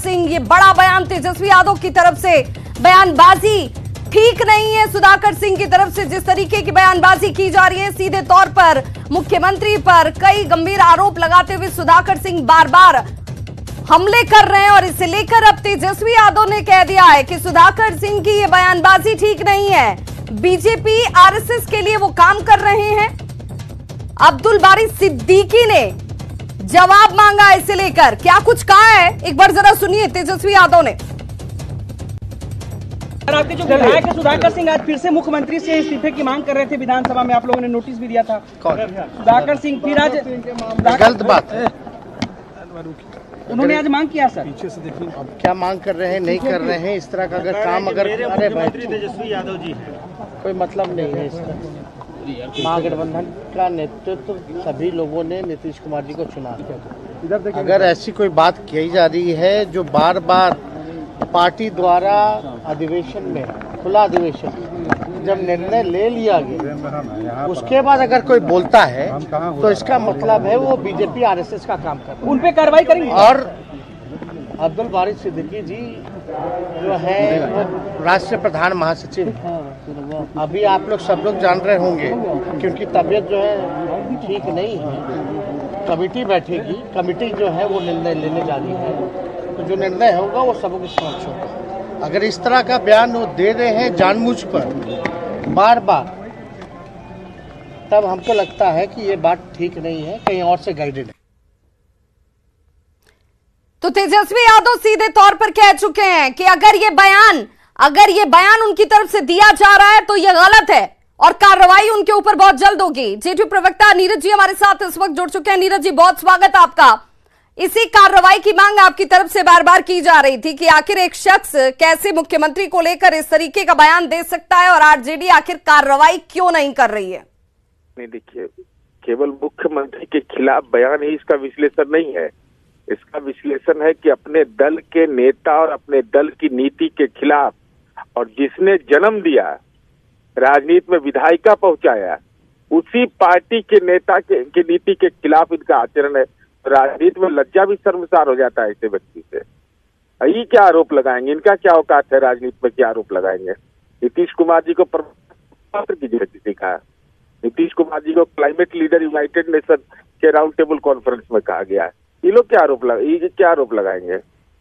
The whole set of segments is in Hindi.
सिंह, ये बड़ा बयान तेजस्वी यादव की तरफ से। बयानबाजी ठीक नहीं है सुधाकर सिंह की तरफ से, जिस तरीके की बयानबाजी की जा रही है। सीधे तौर पर मुख्यमंत्री पर कई गंभीर आरोप लगाते हुए सुधाकर सिंह बार बार हमले कर रहे हैं और इसे लेकर अब तेजस्वी यादव ने कह दिया है कि सुधाकर सिंह की ये बयानबाजी ठीक नहीं है, बीजेपी आरएसएस के लिए वो काम कर रहे हैं। अब्दुल बारी सिद्दीकी ने जवाब मांगा इसे लेकर, क्या कुछ कहा है एक बार जरा सुनिए तेजस्वी यादव ने। आपके जो विधायक है सुधाकर सिंह आज फिर से मुख्यमंत्री से इस्तीफे की मांग कर रहे थे, विधानसभा में आप लोगों ने नोटिस भी दिया था। कौन? सुधाकर सिंह फिर आज गलत बात है, उन्होंने आज मांग किया सर। पीछे से देखिए अब क्या मांग कर रहे हैं, नहीं कर रहे हैं, इस तरह का अगर काम अगर अरे भाई तेजस्वी यादव जी है, कोई मतलब नहीं है इसका। महागठबंधन का नेतृत्व सभी लोगों ने नीतीश कुमार जी को चुना। अगर ऐसी कोई बात की जा रही है जो बार बार पार्टी द्वारा अधिवेशन में, खुला अधिवेशन जब निर्णय ले लिया गया उसके बाद अगर कोई बोलता है तो इसका मतलब है वो बीजेपी आरएसएस का काम कर रहा है। उन पे कार्रवाई करेंगे। और अब्दुल बारी सिद्दीकी जी जो है वो राष्ट्रीय प्रधान महासचिव हैं। अभी आप लोग सब लोग जान रहे होंगे कि उनकी तबीयत जो है ठीक नहीं है। कमेटी बैठेगी, कमेटी जो है वो निर्णय लेने जा रही है, तो जो निर्णय होगा वो सबों के समक्ष होगा। अगर इस तरह का बयान वो दे रहे हैं जानबूझ पर बार बार, तब हमको लगता है कि ये बात ठीक नहीं है, कहीं और से गाइडेड है। तो तेजस्वी यादव सीधे तौर पर कह चुके हैं कि अगर ये बयान उनकी तरफ से दिया जा रहा है तो ये गलत है और कार्रवाई उनके ऊपर बहुत जल्द होगी। जेडीयू प्रवक्ता नीरज जी हमारे साथ इस वक्त जुड़ चुके हैं। नीरज जी, बहुत स्वागत आपका। इसी कार्रवाई की मांग आपकी तरफ से बार बार की जा रही थी कि आखिर एक शख्स कैसे मुख्यमंत्री को लेकर इस तरीके का बयान दे सकता है और आरजेडी आखिर कार्रवाई क्यों नहीं कर रही है? नहीं, देखिए, केवल मुख्यमंत्री के खिलाफ बयान ही इसका विश्लेषण नहीं है। इसका विश्लेषण है कि अपने दल के नेता और अपने दल की नीति के खिलाफ, और जिसने जन्म दिया, राजनीति में विधायिका पहुंचाया, उसी पार्टी के नेता के नीति के खिलाफ इनका आचरण है। राजनीति में लज्जा भी शर्मसार हो जाता है ऐसे व्यक्ति से। ये क्या आरोप लगाएंगे? इनका क्या औकात है राजनीति में, क्या आरोप लगाएंगे? नीतीश कुमार जी को पत्र की जरूरत दिखा। नीतीश कुमार जी को क्लाइमेट लीडर यूनाइटेड नेशन के राउंड टेबल कॉन्फ्रेंस में कहा गया है। ये लोग क्या आरोप लगाएंगे?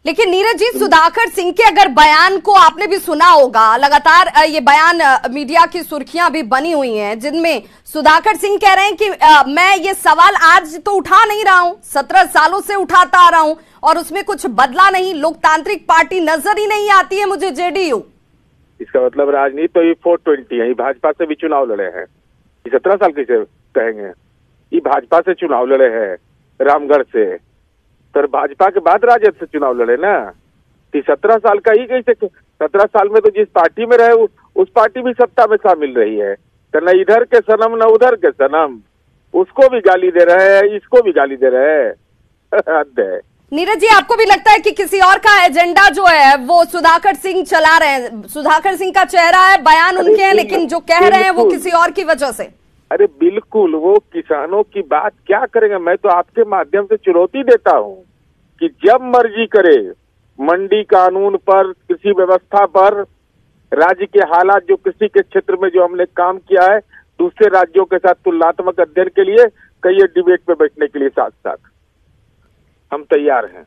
लेकिन नीरज जी, सुधाकर सिंह के अगर बयान को आपने भी सुना होगा, लगातार ये बयान मीडिया की सुर्खियां भी बनी हुई हैं, जिनमें सुधाकर सिंह कह रहे हैं कि मैं ये सवाल आज तो उठा नहीं रहा हूं, 17 सालों से उठाता आ रहा हूं और उसमें कुछ बदला नहीं, लोकतांत्रिक पार्टी नजर ही नहीं आती है मुझे जेडीयू। इसका मतलब राजनीति तो ये 420 है। ये भाजपा से भी चुनाव लड़े हैं, 17 साल किसे कहेंगे? ये भाजपा से चुनाव लड़े हैं, रामगढ़ से, तर भाजपा के बाद राजद से चुनाव लड़े ना। 17 साल का ही कैसे? 17 साल में तो जिस पार्टी में रहे उस पार्टी भी सत्ता में शामिल रही है, तो न इधर के सनम न उधर के सनम। उसको भी गाली दे रहे हैं, इसको भी गाली दे रहे हैं। हद है। नीरज जी, आपको भी लगता है कि किसी और का एजेंडा जो है वो सुधाकर सिंह चला रहे हैं? सुधाकर सिंह का चेहरा है, बयान उनके हैं, लेकिन जो कह रहे हैं वो किसी और की वजह से। अरे बिल्कुल, वो किसानों की बात क्या करेंगे? मैं तो आपके माध्यम से चुनौती देता हूं कि जब मर्जी करे, मंडी कानून पर, कृषि व्यवस्था पर, राज्य के हालात, जो कृषि के क्षेत्र में जो हमने काम किया है, दूसरे राज्यों के साथ तुलनात्मक अध्ययन के लिए, कई डिबेट पे बैठने के लिए साथ साथ हम तैयार हैं।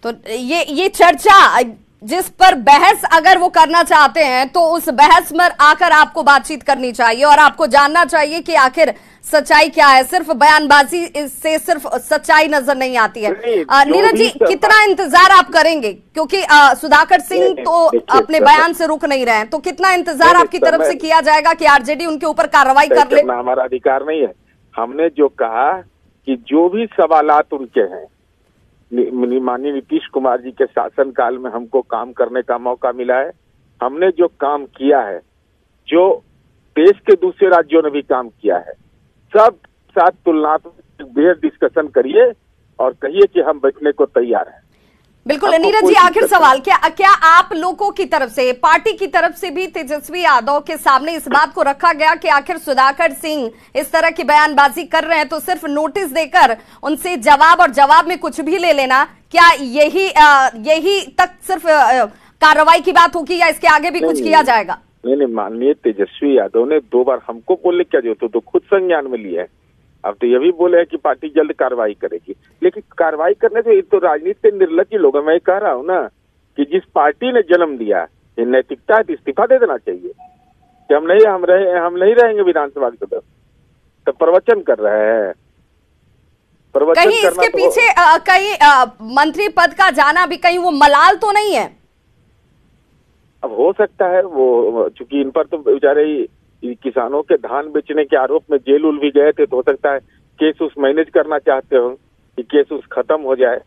तो ये चर्चा जिस पर बहस अगर वो करना चाहते हैं तो उस बहस में आकर आपको बातचीत करनी चाहिए और आपको जानना चाहिए कि आखिर सच्चाई क्या है। सिर्फ बयानबाजी से सिर्फ सच्चाई नजर नहीं आती है। नीरज जी, कितना इंतजार आप करेंगे? क्योंकि सुधाकर सिंह तो अपने बयान से रुक नहीं रहे हैं, तो कितना इंतजार आपकी तरफ से किया जाएगा कि आरजेडी उनके ऊपर कार्रवाई कर ले? हमारा अधिकार नहीं है। हमने जो कहा कि जो भी सवालात उनके हैं, माननीय नीतीश कुमार जी के शासनकाल में हमको काम करने का मौका मिला है। हमने जो काम किया है, जो देश के दूसरे राज्यों ने भी काम किया है, सब साथ तुलनात्मक बेहद डिस्कशन करिए और कहिए कि हम बैठने को तैयार हैं। बिल्कुल नीरज जी, आखिर सवाल, क्या आप लोगों की तरफ से, पार्टी की तरफ से भी तेजस्वी यादव के सामने इस बात को रखा गया कि आखिर सुधाकर सिंह इस तरह की बयानबाजी कर रहे हैं तो सिर्फ नोटिस देकर उनसे जवाब और जवाब में कुछ भी ले लेना, क्या यही तक सिर्फ कार्रवाई की बात होगी या इसके आगे भी कुछ किया जाएगा? नहीं, माननीय तेजस्वी यादव ने 2 बार हमको बोलने क्या जरूरत हो, तो खुद संज्ञान में लिया है। अब तो ये भी बोले है कि पार्टी जल्द कार्रवाई करेगी, लेकिन कार्रवाई करने से तो राजनीति के निर्लज्ज लोग, मैं कह रहा हूँ ना कि जिस पार्टी ने जन्म दिया, ये नैतिकता है, इस्तीफा दे देना चाहिए कि हम नहीं रहेंगे विधानसभा के सदस्य। तो प्रवचन कर रहे हैं, प्रवचन कहीं इसके पीछे कहीं मंत्री पद का जाना भी कहीं वो मलाल तो नहीं है? अब हो सकता है वो, चूंकि इन पर तो बेचारे किसानों के धान बेचने के आरोप में जेल उल भी गए थे, तो हो सकता है केस उस मैनेज करना चाहते हो कि केस उस खत्म हो जाए।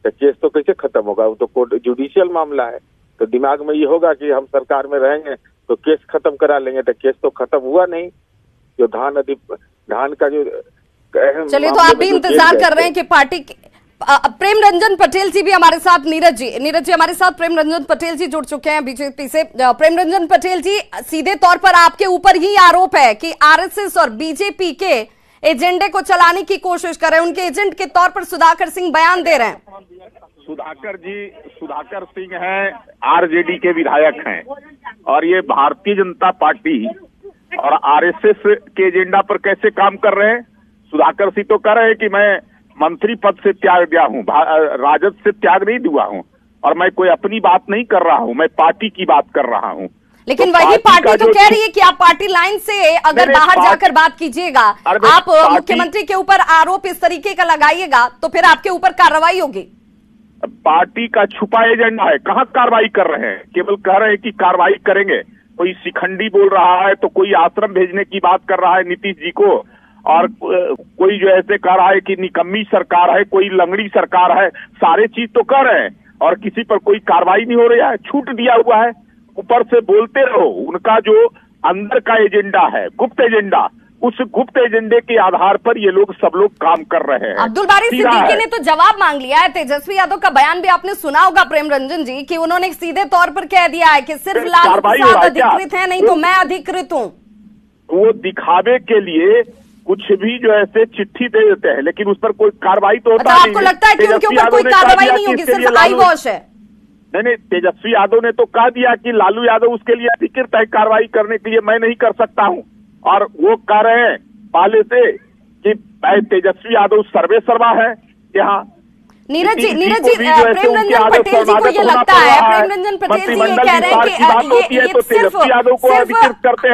तो केस तो कैसे खत्म होगा, वो तो कोर्ट जुडिशियल मामला है। तो दिमाग में ये होगा कि हम सरकार में रहेंगे तो केस खत्म करा लेंगे, तो केस तो खत्म हुआ नहीं। जो धान का जो, चलिए, तो आप भी इंतजार कर रहे हैं कि पार्टी प्रेम रंजन पटेल जी भी हमारे साथ, नीरज जी हमारे साथ प्रेम रंजन पटेल जी जुड़ चुके हैं बीजेपी से। प्रेम रंजन पटेल जी, सीधे तौर पर आपके ऊपर ही आरोप है कि आरएसएस और बीजेपी के एजेंडे को चलाने की कोशिश कर रहे हैं, उनके एजेंट के तौर पर सुधाकर सिंह बयान दे रहे हैं। सुधाकर सिंह हैं, आरजेडी के विधायक हैं, और ये भारतीय जनता पार्टी और आरएसएस के एजेंडा पर कैसे काम कर रहे हैं। सुधाकर सिंह तो कह रहे हैं कि मैं मंत्री पद से त्याग दिया हूँ, राजद से त्याग नहीं हुआ हूँ, और मैं कोई अपनी बात नहीं कर रहा हूँ, मैं पार्टी की बात कर रहा हूँ। लेकिन तो वही पार्टी तो कह रही है कि आप पार्टी लाइन से अगर बाहर जाकर बात कीजिएगा, आप मुख्यमंत्री के ऊपर आरोप इस तरीके का लगाइएगा तो फिर आपके ऊपर कार्रवाई होगी। पार्टी का छुपा एजेंडा है, कहाँ कार्रवाई कर रहे हैं, केवल कह रहे हैं कि कार्रवाई करेंगे। कोई शिखंडी बोल रहा है तो कोई आश्रम भेजने की बात कर रहा है नीतीश जी को, और कोई जो ऐसे कह रहा है कि निकम्मी सरकार है, कोई लंगड़ी सरकार है, सारे चीज तो कर रहे हैं और किसी पर कोई कार्रवाई नहीं हो रही है, छूट दिया हुआ है। ऊपर से बोलते रहो, उनका जो अंदर का एजेंडा है, गुप्त एजेंडा, उस गुप्त एजेंडे के आधार पर ये लोग सब लोग काम कर रहे हैं। अब्दुल बारी सिद्दीकी ने तो जवाब मांग लिया है। तेजस्वी यादव का बयान भी आपने सुना होगा प्रेम रंजन जी, कि उन्होंने सीधे तौर पर कह दिया है कि सिर्फ लालू प्रसाद अधिकृत है, नहीं तो मैं अधिकृत हूँ। वो दिखावे के लिए कुछ भी जो ऐसे चिट्ठी दे देते हैं, लेकिन उस पर कोई कार्रवाई तो होता नहीं। आपको लगता है कि उनके ऊपर कोई कार्रवाई नहीं होगी, सिर्फ आई वॉश है? नहीं, तेजस्वी यादव ने तो कह दिया कि लालू यादव उसके लिए अधिकृत है, कार्रवाई करने के लिए मैं नहीं कर सकता हूं। और वो कह रहे हैं पहले से कि तेजस्वी यादव सर्वे सर्वा है यहाँ। नीरज जी, प्रेम रंजन पटेल जी को ये लगता है, प्रेम रंजन पटेल जी ये कह रहे हैं कि ये सिर्फ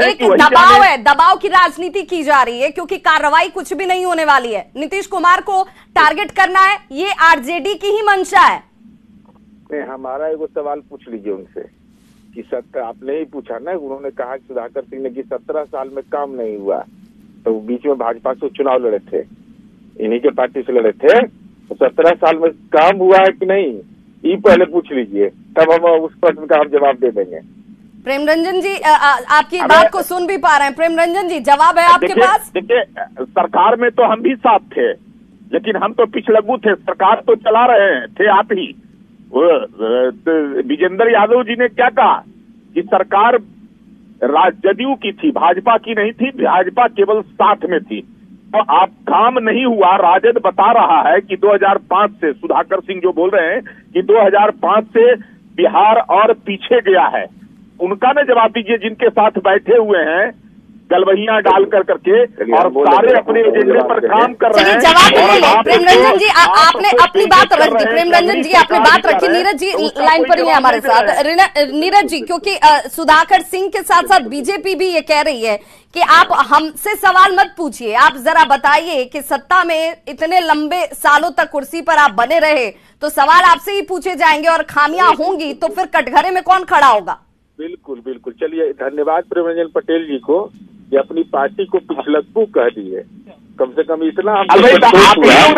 एक दबाव है, दबाव की राजनीति की जा रही है, क्योंकि कार्रवाई कुछ भी नहीं होने वाली है। नीतीश कुमार को टारगेट करना है, ये आरजेडी की ही मंशा है। हमारा एगो सवाल पूछ लीजिए उनसे कि आपने ही पूछा ना, उन्होंने कहा कि सुधाकर सिंह ने कि 17 साल में काम नहीं हुआ, तो बीच में भाजपा से चुनाव लड़े थे, इन्हीं के पार्टी से लड़े थे, तो 17 साल में काम हुआ है कि नहीं, ये पहले पूछ लीजिए, तब हम उस प्रश्न का हम जवाब दे देंगे। प्रेम रंजन जी, आपकी बात को सुन भी पा रहे हैं। प्रेम रंजन जी, जवाब है आपके पास? देखिए, सरकार में तो हम भी साथ थे, लेकिन हम तो पिछलग्गू थे, सरकार तो चला रहे थे आप ही। विजेंद्र यादव जी ने क्या कहा कि सरकार जदयू की थी, भाजपा की नहीं थी, भाजपा केवल साथ में थी। तो आप काम नहीं हुआ, राजद बता रहा है कि 2005 से, सुधाकर सिंह जो बोल रहे हैं कि 2005 से बिहार और पीछे गया है। उनका ना जवाब दीजिए, जिनके साथ बैठे हुए हैं गलवहियां डाल करके और सारे अपने एजेंडे पर काम कर रहे हैं। जवाब प्रेम रंजन जी, आपने अपनी बात रख दी। प्रेम रंजन जी, आपने बात रखी। नीरज जी लाइन पर ही है हमारे साथ। नीरज जी, क्योंकि सुधाकर सिंह के साथ साथ बीजेपी भी ये कह रही है कि आप हमसे सवाल मत पूछिए, आप जरा बताइए कि सत्ता में इतने लंबे सालों तक कुर्सी पर आप बने रहे, तो सवाल आपसे ही पूछे जाएंगे और खामियां होंगी तो फिर कटघरे में कौन खड़ा होगा? बिल्कुल बिल्कुल। चलिए, धन्यवाद प्रेम रंजन पटेल जी को, ये अपनी पार्टी को पिछलग्गू कह दिए। कम से कम इतना आप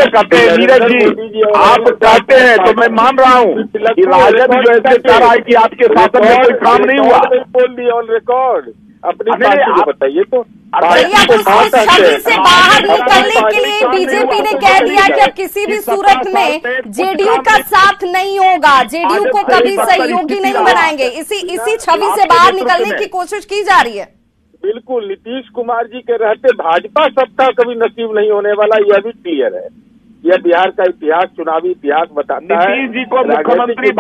कहते हैं नीरज जी, आप कहते हैं तो मैं मान रहा हूँ कि राजद जो ऐसे कह रहा है कि आपके शासन में कोई काम नहीं हुआ। बोल दिया ऑन रिकॉर्ड अपनी पार्टी को बताइए तो। भैया उस छवि से बाहर निकलने के लिए बीजेपी ने कह दिया कि अब किसी भी सूरत में जेडीयू का साथ नहीं होगा, जेडीयू को कभी सहयोगी नहीं बनाएंगे, इसी छवि से बाहर निकलने की कोशिश की जा रही है। बिल्कुल, नीतीश कुमार जी के रहते भाजपा सत्ता कभी नसीब नहीं होने वाला, यह भी क्लियर है। यह बिहार का इतिहास, चुनावी इतिहास बताता है। नीतीश जी को मुख्यमंत्री